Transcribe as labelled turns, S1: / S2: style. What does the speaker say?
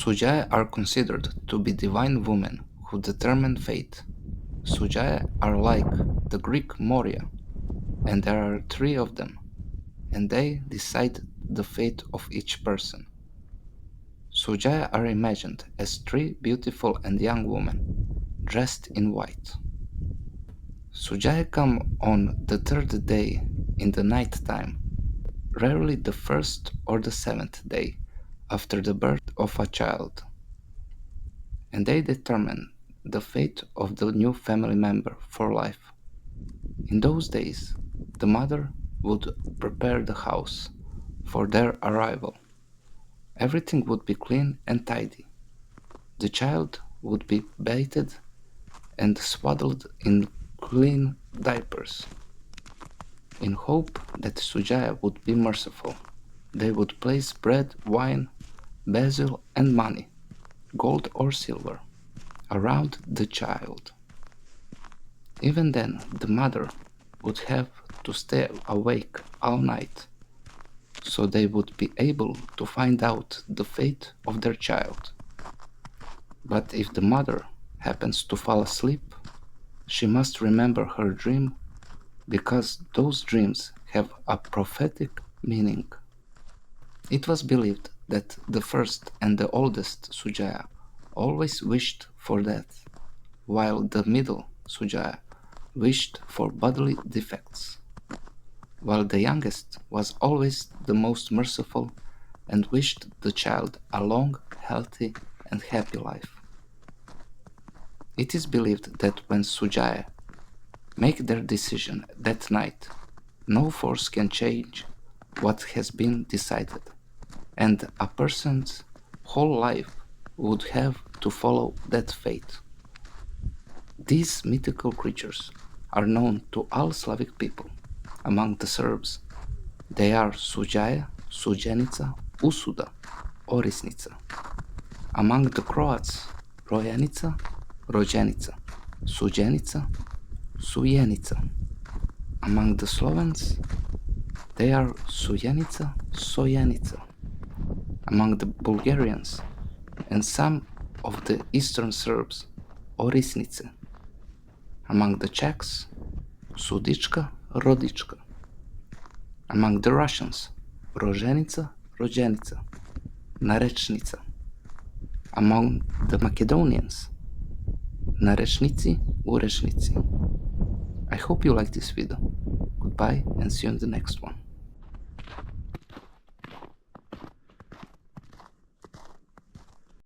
S1: Suđaje are considered to be divine women who determine fate. Suđaje are like the Greek Moirai, and there are 3 of them, and they decide the fate of each person. Suđaje are imagined as 3 beautiful and young women, dressed in white. Suđaje come on the 3rd day in the night time, rarely the 1st or the 7th day after the birth of a child, and they determine the fate of the new family member for life. In those days, the mother would prepare the house for their arrival. Everything would be clean and tidy. The child would be bathed and swaddled in clean diapers. In hope that Suđaje would be merciful, they would place bread, wine, basil, and money, gold or silver, around the child. Even then, the mother would have to stay awake all night, so they would be able to find out the fate of their child. But if the mother happens to fall asleep, she must remember her dream, because those dreams have a prophetic meaning. It was believed that the first and the oldest Suđaje always wished for death, while the middle Suđaje wished for bodily defects, while the youngest was always the most merciful and wished the child a long, healthy, and happy life. It is believed that when Suđaje make their decision that night, no force can change what has been decided, and a person's whole life would have to follow that fate. These mythical creatures are known to all Slavic people. Among the Serbs, they are Suđaje, Suđenica, Usuda, Orisnica. Among the Croats, Rojanica, Rođenica, Suđenica, Sujenica. Among the Slovens, they are Sujenica, Sojenica. Among the Bulgarians and some of the Eastern Serbs, Orisnice. Among the Czechs, Sudička, Rodička. Among the Russians, Roženica, Rođenica, Narečnica. Among the Macedonians, Narečnici, Urešnici. I hope you like this video. Goodbye and see you in the next one.